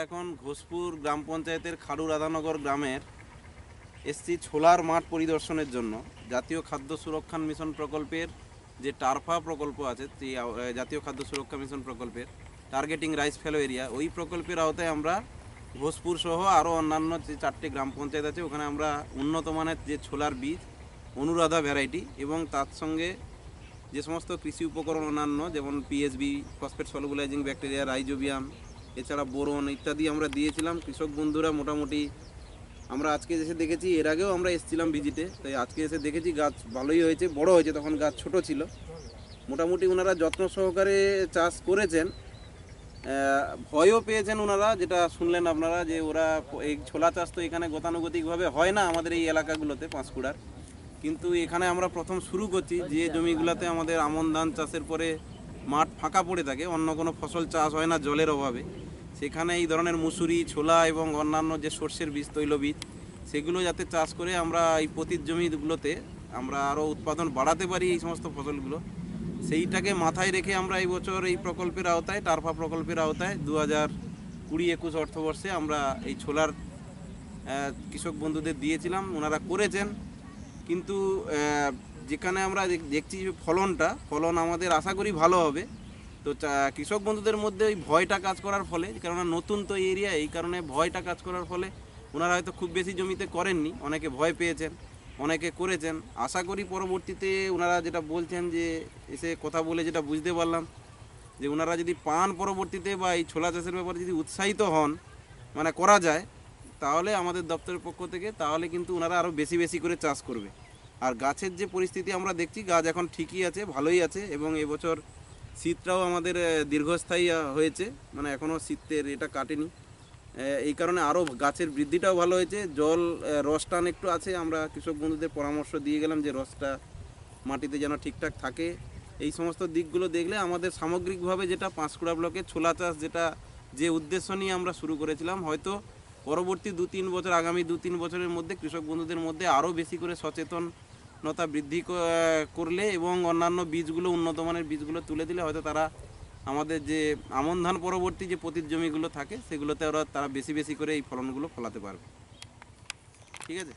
এখন ঘোষপুর গ্রাম পঞ্চায়েতের খাড়ু রাধানগর গ্রামের এসছি ছোলার মাঠ পরিদর্শনের জন্য। জাতীয় খাদ্য সুরক্ষা মিশন প্রকল্পের যে টারফা প্রকল্প আছে, সেই জাতীয় খাদ্য সুরক্ষা মিশন প্রকল্পের টার্গেটিং রাইস ফেলো এরিয়া, ওই প্রকল্পের আওতায় আমরা ঘোষপুর সহ আরও অন্যান্য যে 4টে গ্রাম পঞ্চায়েত আছে ওখানে আমরা উন্নত মানের যে ছোলার বীজ, অনুরাধা ভ্যারাইটি এবং তার সঙ্গে যে সমস্ত কৃষি উপকরণ অন্যান্য যেমন পিএসবি, ফসফেট সলুবলাইজিং ব্যাকটেরিয়া, রাইজোবিয়াম, এছাড়া বোরন ইত্যাদি আমরা দিয়েছিলাম। কৃষক বন্ধুরা মোটামুটি আমরা আজকে এসে দেখেছি, এর আগেও আমরা এসেছিলাম ভিজিটে, তাই আজকে এসে দেখেছি গাছ ভালোই হয়েছে, বড় হয়েছে, তখন গাছ ছোট ছিল। মোটামুটি ওনারা যত্ন সহকারে চাষ করেছেন, ভয়ও পেয়েছেন ওনারা, যেটা শুনলেন আপনারা যে ওরা এই ছোলা চাষ তো এখানে গতানুগতিকভাবে হয় না আমাদের এই এলাকাগুলোতে পাঁশকুড়ার, কিন্তু এখানে আমরা প্রথম শুরু করছি। যে জমিগুলোতে আমাদের আমন ধান চাষের পরে মাঠ ফাঁকা পড়ে থাকে, অন্য কোনো ফসল চাষ হয় না জলের অভাবে, সেখানে এই ধরনের মুসুরি, ছোলা এবং অন্যান্য যে সর্ষের বীজ, তৈলবীজ, সেগুলো যাতে চাষ করে আমরা এই পতিত জমিগুলোতে আমরা আরও উৎপাদন বাড়াতে পারি এই সমস্ত ফসলগুলো, সেইটাকে মাথায় রেখে আমরা এই বছর এই প্রকল্পের আওতায়, টারফা প্রকল্পের আওতায় 2020-21 অর্থবর্ষে আমরা এই ছোলার কৃষক বন্ধুদের দিয়েছিলাম, ওনারা করেছেন। কিন্তু যেখানে আমরা দেখছি যে ফলন আমাদের আশা করি ভালো হবে। তো কৃষক বন্ধুদের মধ্যে ওই ভয়টা কাজ করার ফলে, কেননা নতুন তো এই এরিয়া, এই কারণে ভয়টা কাজ করার ফলে ওনারা হয়তো খুব বেশি জমিতে করেননি, অনেকে ভয় পেয়েছেন, অনেকে করেছেন। আশা করি পরবর্তীতে ওনারা যেটা বলছেন, যে এসে কথা বলে যেটা বুঝতে পারলাম, যে ওনারা যদি পান পরবর্তীতে বা এই ছোলা চাষের ব্যাপারে যদি উৎসাহিত হন, মানে করা যায়, তাহলে আমাদের দপ্তরের পক্ষ থেকে, তাহলে কিন্তু ওনারা আরও বেশি বেশি করে চাষ করবে। আর গাছের যে পরিস্থিতি আমরা দেখছি, গাছ এখন ঠিকই আছে, ভালোই আছে, এবং এবছর শীতটাও আমাদের দীর্ঘস্থায়ী হয়েছে, মানে এখনও শীতের এটা কাটেনি, এই কারণে আরও গাছের বৃদ্ধিটাও ভালো হয়েছে। জল রসটান একটু আছে, আমরা কৃষক বন্ধুদের পরামর্শ দিয়ে গেলাম যে রসটা মাটিতে যেন ঠিকঠাক থাকে। এই সমস্ত দিকগুলো দেখলে আমাদের সামগ্রিকভাবে যেটা পাঁশকুড়া ব্লকে ছোলা চাষ, যেটা যে উদ্দেশ্য নিয়ে আমরা শুরু করেছিলাম, হয়তো পরবর্তী 2-3 বছর, আগামী 2-3 বছরের মধ্যে কৃষক বন্ধুদের মধ্যে আরও বেশি করে সচেতনতা বৃদ্ধি করলে এবং অন্যান্য বীজগুলো, উন্নত মানের বীজগুলো তুলে দিলে হয়তো তারা আমাদের যে আমন ধান পরবর্তী যে পতিত জমিগুলো থাকে সেগুলোতে তারা বেশি বেশি করে এই ফলনগুলো ফলাতে পারবে। ঠিক আছে।